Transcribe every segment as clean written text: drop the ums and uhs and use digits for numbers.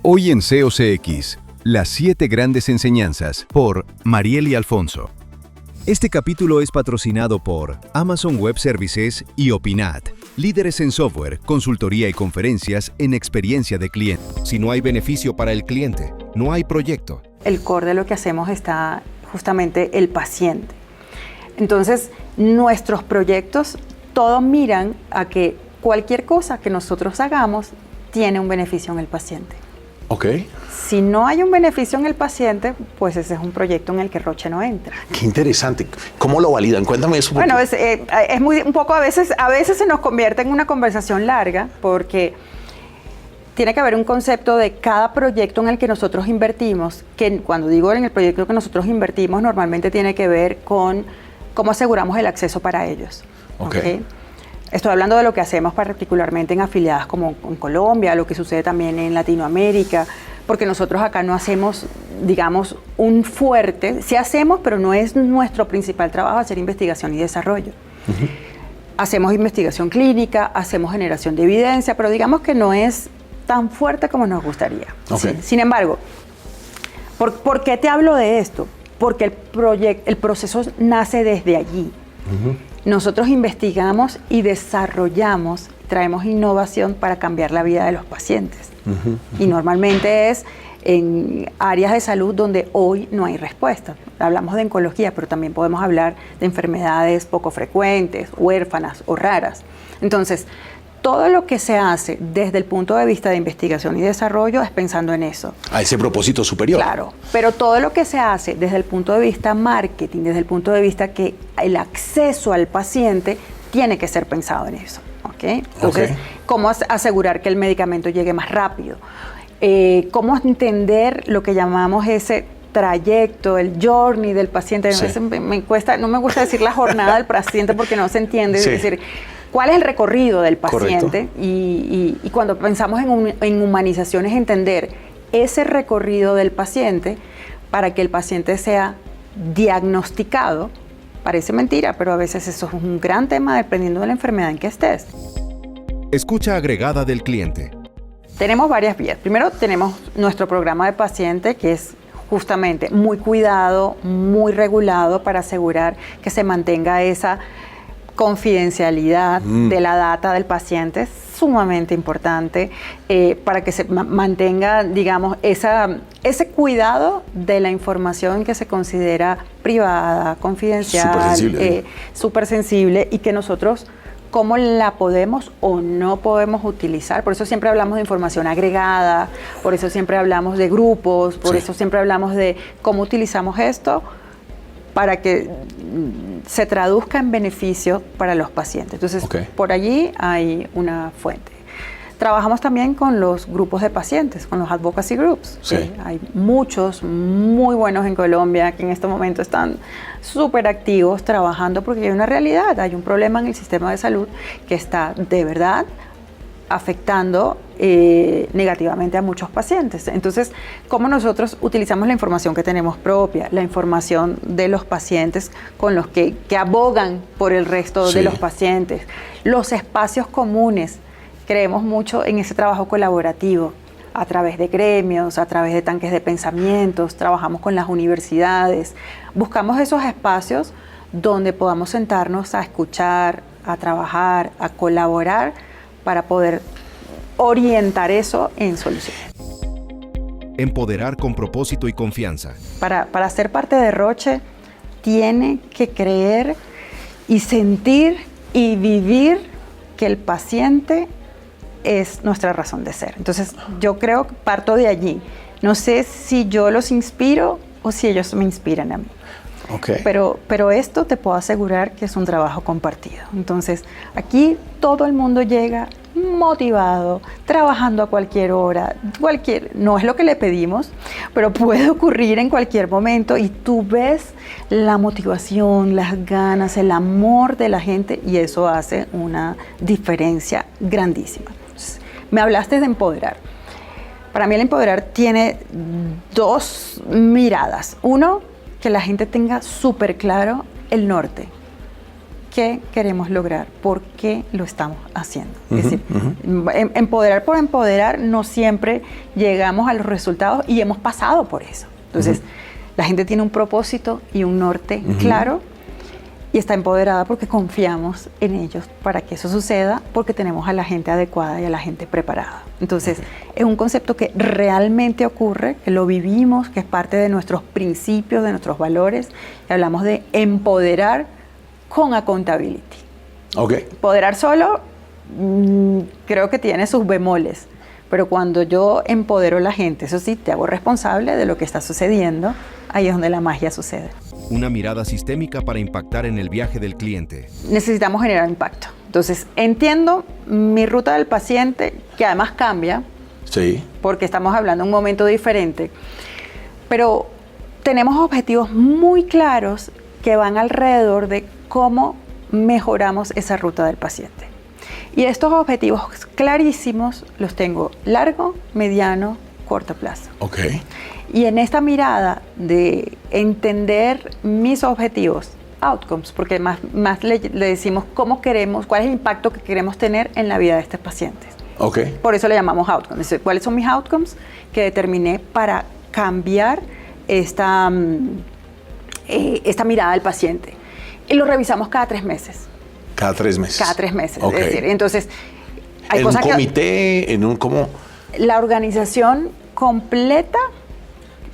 Hoy en COCX, las 7 grandes enseñanzas por Marieli Alfonso. Este capítulo es patrocinado por Amazon Web Services y Opinat, líderes en software, consultoría y conferencias en experiencia de cliente. Si no hay beneficio para el cliente, no hay proyecto. El core de lo que hacemos está justamente el paciente. Entonces, nuestros proyectos todos miran a que cualquier cosa que nosotros hagamos tiene un beneficio en el paciente. Ok. Si no hay un beneficio en el paciente, pues ese es un proyecto en el que Roche no entra. Qué interesante. ¿Cómo lo validan? Cuéntame eso. Bueno, es un poco a veces se nos convierte en una conversación larga porque tiene que haber un concepto de cada proyecto en el que nosotros invertimos, que cuando digo en el proyecto que nosotros invertimos, normalmente tiene que ver con cómo aseguramos el acceso para ellos. ¿Okay? Estoy hablando de lo que hacemos particularmente en afiliadas como en Colombia, lo que sucede también en Latinoamérica, porque nosotros acá no hacemos, digamos, un fuerte, sí hacemos, pero no es nuestro principal trabajo hacer investigación y desarrollo. Uh-huh. Hacemos investigación clínica, hacemos generación de evidencia, pero digamos que no es tan fuerte como nos gustaría. Okay. ¿Sí? Sin embargo, ¿por qué te hablo de esto? Porque el proceso nace desde allí. Uh-huh. Nosotros investigamos y desarrollamos, traemos innovación para cambiar la vida de los pacientes. Uh-huh, uh-huh. Y normalmente es en áreas de salud donde hoy no hay respuesta. Hablamos de oncología, pero también podemos hablar de enfermedades poco frecuentes, huérfanas o raras. Entonces, todo lo que se hace desde el punto de vista de investigación y desarrollo es pensando en eso. A ese propósito superior. Claro, pero todo lo que se hace desde el punto de vista marketing, desde el punto de vista que el acceso al paciente tiene que ser pensado en eso. ¿Okay? Entonces, ¿cómo asegurar que el medicamento llegue más rápido? ¿Cómo entender lo que llamamos ese trayecto, el journey del paciente? Sí. No me gusta decir la jornada del paciente porque no se entiende. Sí. Es decir, ¿cuál es el recorrido del paciente? Y cuando pensamos en humanización es entender ese recorrido del paciente para que el paciente sea diagnosticado. Parece mentira, pero a veces eso es un gran tema dependiendo de la enfermedad en que estés. Escucha agregada del cliente. Tenemos varias vías. Primero tenemos nuestro programa de paciente, que es justamente muy cuidado, muy regulado para asegurar que se mantenga esa confidencialidad de la data del paciente, es sumamente importante para que se mantenga, digamos, ese cuidado de la información que se considera privada, confidencial, súper sensible y que nosotros cómo la podemos o no podemos utilizar. Por eso siempre hablamos de información agregada, por eso siempre hablamos de grupos, por eso siempre hablamos de cómo utilizamos esto para que se traduzca en beneficio para los pacientes. Entonces, por allí hay una fuente. Trabajamos también con los grupos de pacientes, con los advocacy groups. Sí. Hay muchos muy buenos en Colombia que en este momento están súper activos trabajando porque hay una realidad, hay un problema en el sistema de salud que está de verdad afectando negativamente a muchos pacientes. Entonces, ¿cómo nosotros utilizamos la información que tenemos propia, la información de los pacientes con los que abogan por el resto de los pacientes, los espacios comunes? Creemos mucho en ese trabajo colaborativo a través de gremios, a través de tanques de pensamientos, trabajamos con las universidades, buscamos esos espacios donde podamos sentarnos a escuchar, a trabajar, a colaborar para poder orientar eso en soluciones. Empoderar con propósito y confianza. Para ser parte de Roche, tiene que creer y sentir y vivir que el paciente es nuestra razón de ser. Entonces, yo creo que parto de allí. No sé si yo los inspiro o si ellos me inspiran a mí. Pero esto te puedo asegurar que es un trabajo compartido. Entonces, aquí todo el mundo llega motivado, trabajando a cualquier hora, no es lo que le pedimos, pero puede ocurrir en cualquier momento y tú ves la motivación, las ganas, el amor de la gente y eso hace una diferencia grandísima. Entonces, me hablaste de empoderar. Para mí el empoderar tiene dos miradas. Uno, que la gente tenga súper claro el norte. qué queremos lograr, por qué lo estamos haciendo. Es decir, empoderar por empoderar, no siempre llegamos a los resultados y hemos pasado por eso. Entonces, la gente tiene un propósito y un norte claro y está empoderada porque confiamos en ellos para que eso suceda, porque tenemos a la gente adecuada y a la gente preparada. Entonces, es un concepto que realmente ocurre, que lo vivimos, que es parte de nuestros principios, de nuestros valores, y hablamos de empoderar con accountability. Empoderar solo, creo que tiene sus bemoles, pero cuando yo empodero a la gente, eso sí, te hago responsable de lo que está sucediendo, ahí es donde la magia sucede. Una mirada sistémica para impactar en el viaje del cliente. Necesitamos generar impacto. Entonces, entiendo mi ruta del paciente, que además cambia, Sí. porque estamos hablando de un momento diferente, pero tenemos objetivos muy claros que van alrededor de cómo mejoramos esa ruta del paciente. Y estos objetivos clarísimos los tengo largo, mediano, corto plazo. Y en esta mirada de entender mis objetivos, outcomes, porque más le decimos cómo queremos, cuál es el impacto que queremos tener en la vida de estos pacientes. Por eso le llamamos outcomes. ¿Cuáles son mis outcomes que determiné para cambiar esta mirada del paciente? Y lo revisamos cada 3 meses. Cada 3 meses. Cada 3 meses. Es decir, entonces, hay ¿En un cosas comité? ¿En un cómo? La organización completa,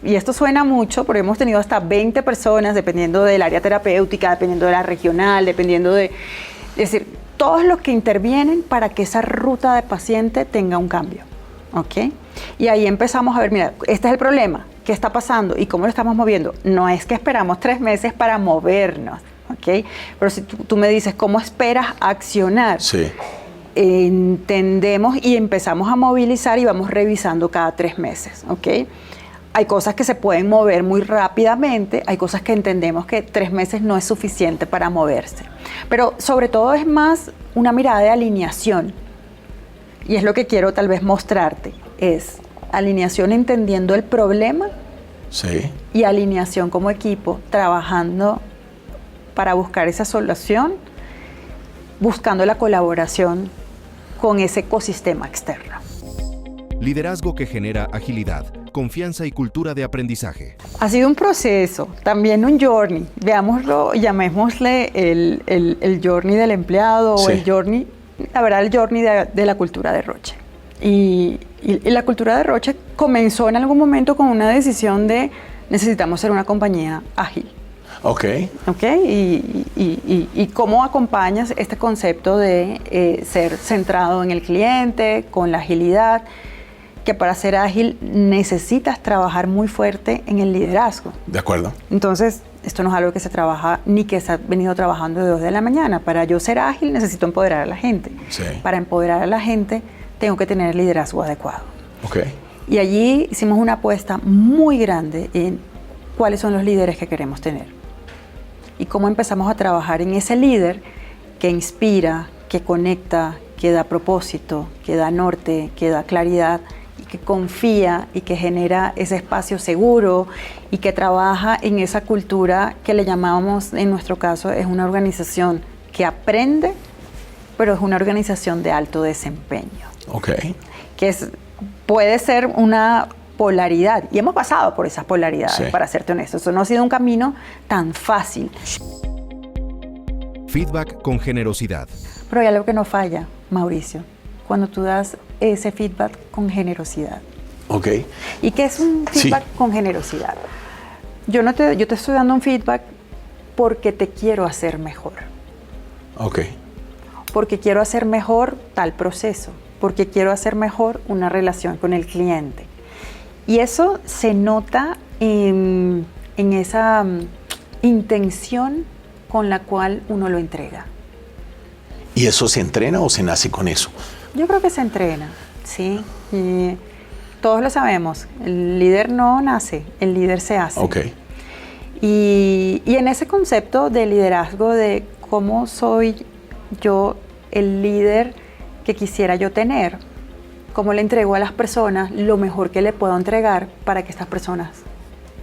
y esto suena mucho, porque hemos tenido hasta 20 personas, dependiendo del área terapéutica, dependiendo de la regional, dependiendo de... Es decir, todos los que intervienen para que esa ruta de paciente tenga un cambio. Y ahí empezamos a ver, mira, este es el problema, ¿qué está pasando y cómo lo estamos moviendo? No es que esperamos 3 meses para movernos, pero si tú me dices, ¿cómo esperas accionar? Sí. Entendemos y empezamos a movilizar y vamos revisando cada 3 meses, Hay cosas que se pueden mover muy rápidamente, hay cosas que entendemos que 3 meses no es suficiente para moverse. Pero sobre todo es más una mirada de alineación. Y es lo que quiero tal vez mostrarte, es alineación entendiendo el problema y alineación como equipo, trabajando para buscar esa solución, buscando la colaboración con ese ecosistema externo. Liderazgo que genera agilidad, confianza y cultura de aprendizaje. Ha sido un proceso, también un journey. Veámoslo, llamémosle el journey del empleado o el journey, la verdad, el journey de la cultura de Roche. Y la cultura de Roche comenzó en algún momento con una decisión de necesitamos ser una compañía ágil. Y cómo acompañas este concepto de ser centrado en el cliente, con la agilidad, que para ser ágil necesitas trabajar muy fuerte en el liderazgo. De acuerdo. Entonces, esto no es algo que se trabaja ni que se ha venido trabajando de 2 de la mañana. Para yo ser ágil necesito empoderar a la gente. Para empoderar a la gente tengo que tener el liderazgo adecuado. Y allí hicimos una apuesta muy grande en cuáles son los líderes que queremos tener. Y cómo empezamos a trabajar en ese líder que inspira, que conecta, que da propósito, que da norte, que da claridad, y que confía y que genera ese espacio seguro y que trabaja en esa cultura que le llamamos, en nuestro caso, es una organización que aprende, pero es una organización de alto desempeño. Que puede ser una polaridad, y hemos pasado por esas polaridades, para serte honesto. Eso no ha sido un camino tan fácil. Feedback con generosidad. Pero hay algo que no falla, Mauricio, cuando tú das ese feedback con generosidad. ¿Y qué es un feedback con generosidad? Yo te estoy dando un feedback porque te quiero hacer mejor. Porque quiero hacer mejor tal proceso, porque quiero hacer mejor una relación con el cliente. Y eso se nota en esa intención con la cual uno lo entrega. ¿Y eso se entrena o se nace con eso? Yo creo que se entrena, sí. Y todos lo sabemos. El líder no nace, el líder se hace. Y en ese concepto de liderazgo, de cómo soy yo el líder que quisiera yo tener, cómo le entrego a las personas lo mejor que le puedo entregar para que estas personas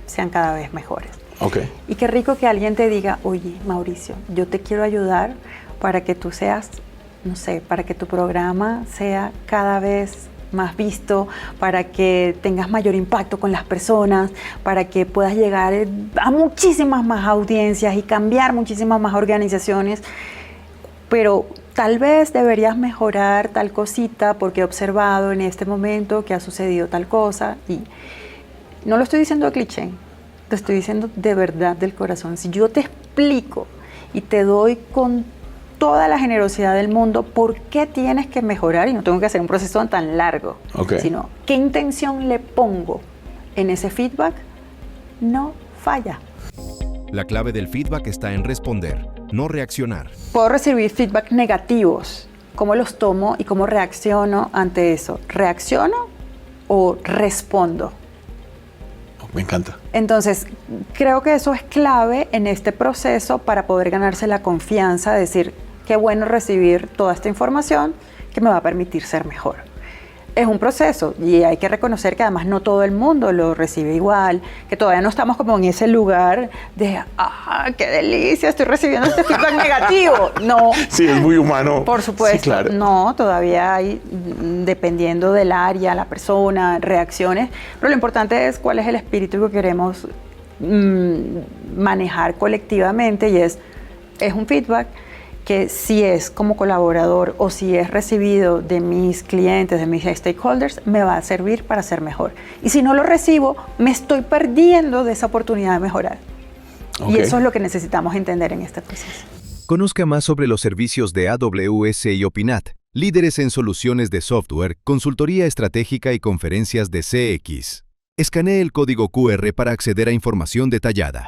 sean cada vez mejores. Ok. Y qué rico que alguien te diga, oye, Mauricio, yo te quiero ayudar para que tú seas, no sé, para que tu programa sea cada vez más visto, para que tengas mayor impacto con las personas, para que puedas llegar a muchísimas más audiencias y cambiar muchísimas más organizaciones. Pero tal vez deberías mejorar tal cosita porque he observado en este momento que ha sucedido tal cosa. Y no lo estoy diciendo de cliché, te estoy diciendo de verdad del corazón. Si yo te explico y te doy con toda la generosidad del mundo por qué tienes que mejorar, y no tengo que hacer un proceso tan largo, sino qué intención le pongo en ese feedback, no falla. La clave del feedback está en responder, no reaccionar. Puedo recibir feedback negativos. ¿Cómo los tomo y cómo reacciono ante eso? ¿Reacciono o respondo? Me encanta. Entonces, creo que eso es clave en este proceso para poder ganarse la confianza de decir, qué bueno recibir toda esta información que me va a permitir ser mejor. Es un proceso y hay que reconocer que además no todo el mundo lo recibe igual, que todavía no estamos como en ese lugar de, qué delicia, estoy recibiendo este feedback negativo. No. Sí, es muy humano. Por supuesto. Sí, claro. No, todavía hay, dependiendo del área, la persona, reacciones, pero lo importante es cuál es el espíritu que queremos manejar colectivamente y es un feedback que si es como colaborador o si es recibido de mis clientes, de mis stakeholders, me va a servir para ser mejor. Y si no lo recibo, me estoy perdiendo de esa oportunidad de mejorar. Y eso es lo que necesitamos entender en este proceso. Conozca más sobre los servicios de AWS y Opinat, líderes en soluciones de software, consultoría estratégica y conferencias de CX. Escanee el código QR para acceder a información detallada.